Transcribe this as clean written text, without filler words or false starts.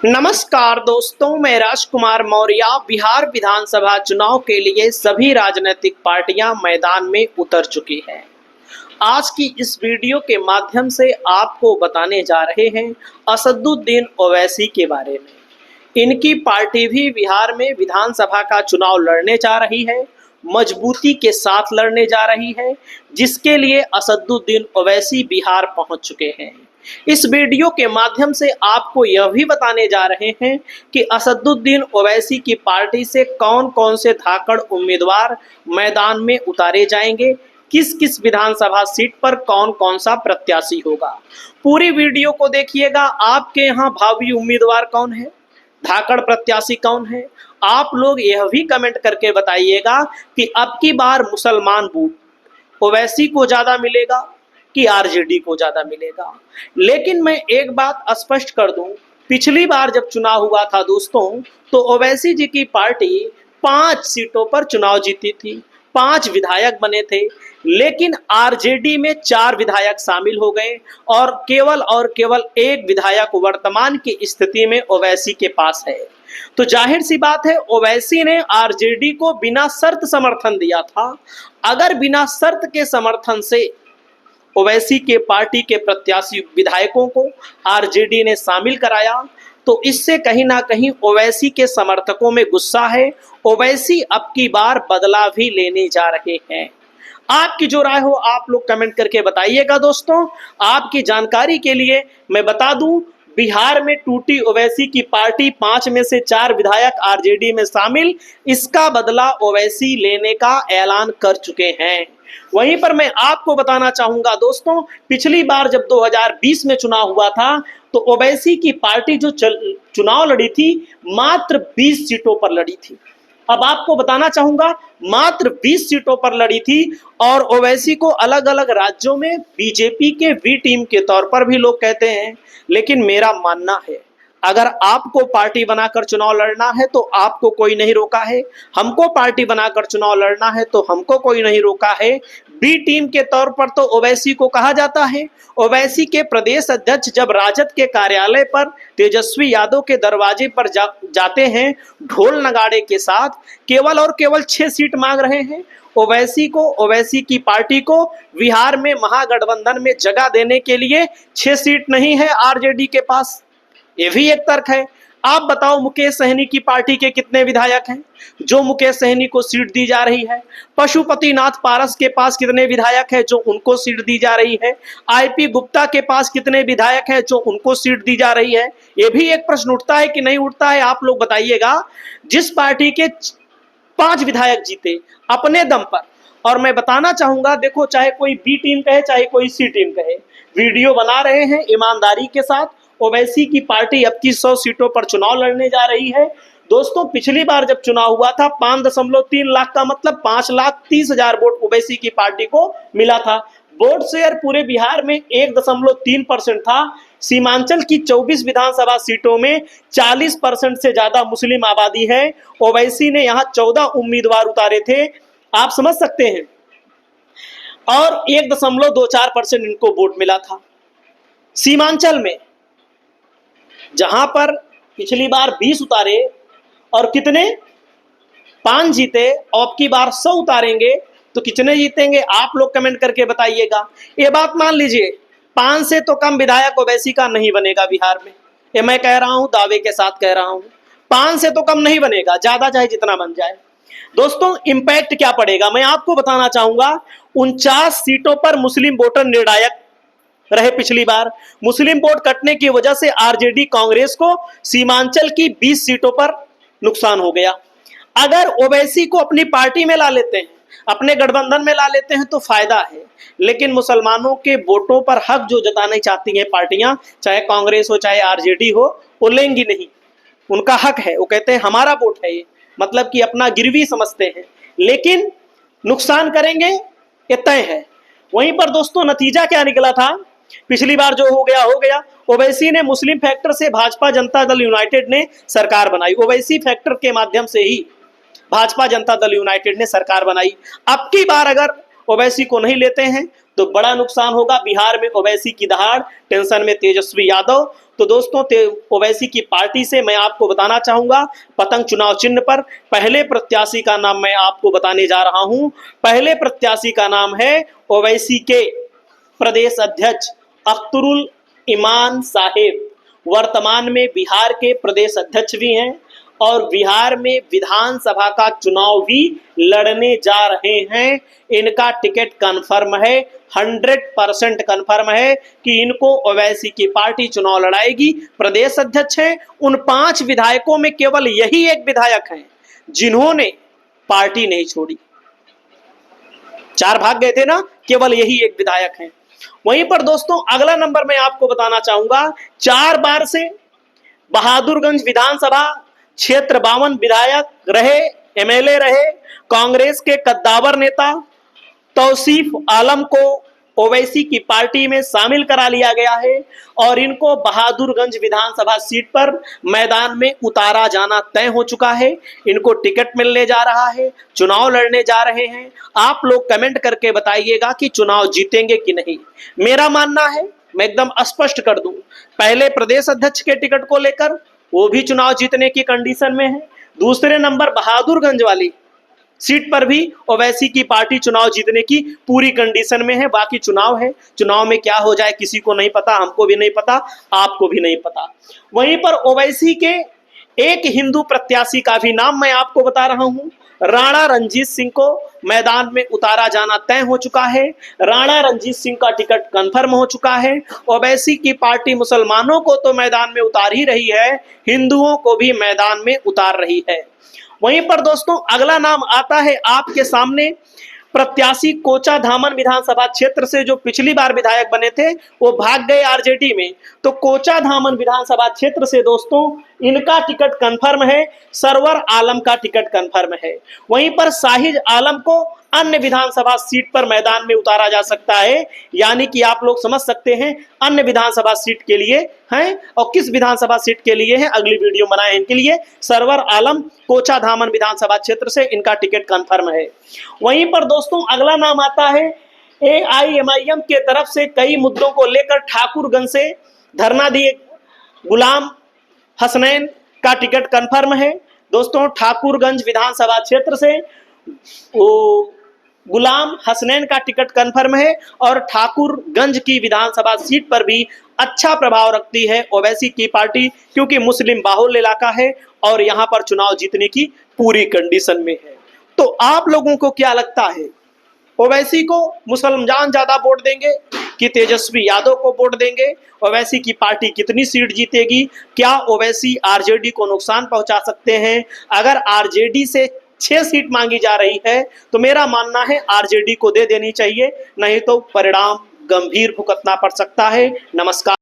नमस्कार दोस्तों, मैं राजकुमार मौर्य। बिहार विधानसभा चुनाव के लिए सभी राजनीतिक पार्टियां मैदान में उतर चुकी हैं। आज की इस वीडियो के माध्यम से आपको बताने जा रहे हैं असदुद्दीन ओवैसी के बारे में। इनकी पार्टी भी बिहार में विधानसभा का चुनाव लड़ने जा रही है, मजबूती के साथ लड़ने जा रही है, जिसके लिए असदुद्दीन ओवैसी बिहार पहुंच चुके हैं। इस वीडियो के माध्यम से आपको यह भी बताने जा रहे हैं कि असदुद्दीन ओवैसी की पार्टी से कौन कौन से धाकड़ उम्मीदवार मैदान में उतारे जाएंगे, किस किस विधानसभा सीट पर कौन कौन सा प्रत्याशी होगा। पूरी वीडियो को देखिएगा। आपके यहाँ भावी उम्मीदवार कौन है, धाकड़ प्रत्याशी कौन है, आप लोग यह भी कमेंट करके बताइएगा कि अब की बार मुसलमान वोट ओवैसी को ज्यादा मिलेगा कि आरजेडी को ज्यादा मिलेगा। लेकिन मैं एक बात स्पष्ट कर दूं, पिछली बार जब चुनाव हुआ था दोस्तों, तो ओवैसी जी की पार्टी 5 सीटों पर चुनाव जीती थी, 5 विधायक बने थे, लेकिन आरजेडी में 4 विधायक शामिल हो गए और केवल एक विधायक वर्तमान की स्थिति में ओवैसी के पास है। तो जाहिर सी बात है, ओवैसी ने आरजेडी को बिना शर्त समर्थन दिया था। अगर बिना शर्त के समर्थन से ओवैसी के पार्टी के प्रत्याशी विधायकों को आरजेडी ने शामिल कराया, तो इससे कहीं ना कहीं ओवैसी के समर्थकों में गुस्सा है। ओवैसी अब की बार बदला भी लेने जा रहे हैं। आपकी जो राय हो आप लोग कमेंट करके बताइएगा। दोस्तों, आपकी जानकारी के लिए मैं बता दूं, बिहार में टूटी ओवैसी की पार्टी, 5 में से 4 विधायक आरजेडी में शामिल, इसका बदला ओवैसी लेने का ऐलान कर चुके हैं। वहीं पर मैं आपको बताना चाहूंगा दोस्तों, पिछली बार जब 2020 में चुनाव हुआ था, तो ओवैसी की पार्टी जो चुनाव लड़ी थी, मात्र 20 सीटों पर लड़ी थी। अब आपको बताना चाहूंगा, मात्र 20 सीटों पर लड़ी थी और ओवैसी को अलग अलग राज्यों में बीजेपी के बी टीम के तौर पर भी लोग कहते हैं। लेकिन मेरा मानना है, अगर आपको पार्टी बनाकर चुनाव लड़ना है तो आपको कोई नहीं रोका है, हमको पार्टी बनाकर चुनाव लड़ना है तो हमको कोई नहीं रोका है। बी टीम के तौर पर तो ओवैसी को कहा जाता है। ओवैसी के प्रदेश अध्यक्ष जब राजद के कार्यालय पर तेजस्वी यादव के दरवाजे पर जाते हैं ढोल नगाड़े के साथ, केवल 6 सीट मांग रहे हैं। ओवैसी की पार्टी को बिहार में महागठबंधन में जगह देने के लिए 6 सीट नहीं है आरजेडी के पास। ये भी एक तर्क है। आप बताओ, मुकेश सहनी की पार्टी के कितने विधायक हैं जो मुकेश सहनी को सीट दी जा रही है? पशुपतिनाथ पारस के पास कितने विधायक हैं जो उनको सीट दी जा रही है? आईपी गुप्ता के पास कितने विधायक हैं जो उनको सीट दी जा रही है? ये भी एक प्रश्न उठता है कि नहीं उठता है, आप लोग बताइएगा। जिस पार्टी के 5 विधायक जीते अपने दम पर, और मैं बताना चाहूंगा, देखो, चाहे कोई बी टीम कहे चाहे कोई सी टीम कहे, वीडियो बना रहे हैं ईमानदारी के साथ। ओवैसी की पार्टी अब की 100 सीटों पर चुनाव लड़ने जा रही है। दोस्तों, पिछली बार जब चुनाव हुआ था, 5.3 लाख का मतलब 5,30,000 वोट ओवैसी की पार्टी को मिला था। वोट शेयर पूरे बिहार में 1.3% था। सीमांचल की 24 विधानसभा सीटों में 40% से ज्यादा मुस्लिम आबादी है। ओवैसी ने यहाँ 14 उम्मीदवार उतारे थे, आप समझ सकते हैं, और 1.24% इनको वोट मिला था। सीमांचल में जहां पर पिछली बार 20 उतारे और कितने 5 जीते, अब की बार 100 उतारेंगे तो कितने जीतेंगे, आप लोग कमेंट करके बताइएगा। ये बात मान लीजिए, 5 से तो कम विधायक ओवैसी का नहीं बनेगा बिहार में। ये मैं कह रहा हूं, दावे के साथ कह रहा हूं, 5 से तो कम नहीं बनेगा, ज्यादा चाहे जितना बन जाए। दोस्तों, इंपैक्ट क्या पड़ेगा मैं आपको बताना चाहूंगा। 49 सीटों पर मुस्लिम वोटर निर्णायक रहे पिछली बार। मुस्लिम वोट कटने की वजह से आरजेडी कांग्रेस को सीमांचल की 20 सीटों पर नुकसान हो गया। अगर ओवैसी को अपनी पार्टी में ला लेते हैं, अपने गठबंधन में ला लेते हैं तो फायदा है। लेकिन मुसलमानों के वोटों पर हक जो जताना चाहती हैं पार्टियां, चाहे कांग्रेस हो चाहे आरजेडी हो, वो लेंगी नहीं। उनका हक है, वो कहते हैं हमारा वोट है ये, मतलब कि अपना गिरवी समझते हैं, लेकिन नुकसान करेंगे ये तय है। वहीं पर दोस्तों, नतीजा क्या निकला था? पिछली बार जो हो गया। ओवैसी ने मुस्लिम फैक्टर से भाजपा जनता दल यूनाइटेड ने सरकार बनाई। ओवैसी फैक्टर के माध्यम से ही भाजपा जनता दल यूनाइटेड ने सरकार बनाई। अब की बार अगर ओवैसी को नहीं लेते हैं तो बड़ा नुकसान होगा। बिहार में ओवैसी की दहाड़, टेंशन में तेजस्वी यादव। तो दोस्तों ओवैसी की पार्टी से मैं आपको बताना चाहूंगा पतंग चुनाव चिन्ह पर पहले प्रत्याशी का नाम मैं आपको बताने जा रहा हूं। पहले प्रत्याशी का नाम है ओवैसी के प्रदेश अध्यक्ष अख्तरुल इमान साहेब, वर्तमान में बिहार के प्रदेश अध्यक्ष भी हैं और बिहार में विधानसभा का चुनाव भी लड़ने जा रहे हैं। इनका टिकट कन्फर्म है, 100% कन्फर्म है कि इनको ओवैसी की पार्टी चुनाव लड़ाएगी। प्रदेश अध्यक्ष हैं। उन 5 विधायकों में केवल यही एक विधायक हैं जिन्होंने पार्टी नहीं छोड़ी। 4 भाग गए थे ना, केवल यही एक विधायक हैं। वहीं पर दोस्तों अगला नंबर मैं आपको बताना चाहूंगा, 4 बार से बहादुरगंज विधानसभा क्षेत्र 52 विधायक रहे, एमएलए रहे, कांग्रेस के कद्दावर नेता तौसीफ आलम को ओवैसी की पार्टी में शामिल करा लिया गया है और इनको बहादुरगंज विधानसभा सीट पर मैदान में उतारा जाना तय हो चुका है। इनको टिकट मिलने जा रहा है, चुनाव लड़ने जा रहे हैं। आप लोग कमेंट करके बताइएगा कि चुनाव जीतेंगे कि नहीं। मेरा मानना है, मैं एकदम स्पष्ट कर दूं, पहले प्रदेश अध्यक्ष के टिकट को लेकर वो भी चुनाव जीतने की कंडीशन में है। दूसरे नंबर बहादुरगंज वाली सीट पर भी ओवैसी की पार्टी चुनाव जीतने की पूरी कंडीशन में है। बाकी चुनाव है, चुनाव में क्या हो जाए किसी को नहीं पता, हमको भी नहीं पता, आपको भी नहीं पता। वहीं पर ओवैसी के एक हिंदू प्रत्याशी का भी नाम मैं आपको बता रहा हूं। राणा रणजीत सिंह को मैदान में उतारा जाना तय हो चुका है। राणा रणजीत सिंह का टिकट कंफर्म हो चुका है। ओवैसी की पार्टी मुसलमानों को तो मैदान में उतार ही रही है, हिंदुओं को भी मैदान में उतार रही है। वहीं पर दोस्तों अगला नाम आता है आपके सामने, प्रत्याशी कोचा धामन विधानसभा क्षेत्र से जो पिछली बार विधायक बने थे वो भाग गए आरजेडी में। तो कोचा धामन विधानसभा क्षेत्र से दोस्तों इनका टिकट कंफर्म है, सरवर आलम का टिकट कंफर्म है। वहीं पर शाहिद आलम को अन्य विधानसभा सीट पर मैदान में उतारा जा सकता है, यानी कि आप लोग समझ सकते हैं अन्य विधानसभा सीट के लिए हैं और किस विधानसभा सीट के लिए है, अगली वीडियो बनाए इनके लिए। सरवर आलम कोचा धामन विधानसभा क्षेत्र से इनका टिकट कंफर्म है। वहीं पर दोस्तों अगला नाम आता है AIMIM के तरफ से कई मुद्दों को लेकर ठाकुरगंज से धरना दिए गुलाम हसनैन का टिकट कंफर्म है। दोस्तों ठाकुरगंज विधानसभा क्षेत्र से गुलाम हसनैन का टिकट कंफर्म है और ठाकुरगंज की विधानसभा सीट पर भी अच्छा प्रभाव रखती है ओवैसी की पार्टी, क्योंकि मुस्लिम बाहुल्य इलाका है और यहां पर चुनाव जीतने की पूरी कंडीशन में है। तो आप लोगों को क्या लगता है, ओवैसी को मुसलमान ज्यादा वोट देंगे कि तेजस्वी यादव को वोट देंगे? ओवैसी की पार्टी कितनी सीट जीतेगी? क्या ओवैसी आरजेडी को नुकसान पहुंचा सकते हैं? अगर आरजेडी से 6 सीट मांगी जा रही है तो मेरा मानना है आरजेडी को दे देनी चाहिए, नहीं तो परिणाम गंभीर भुगतना पड़ सकता है। नमस्कार।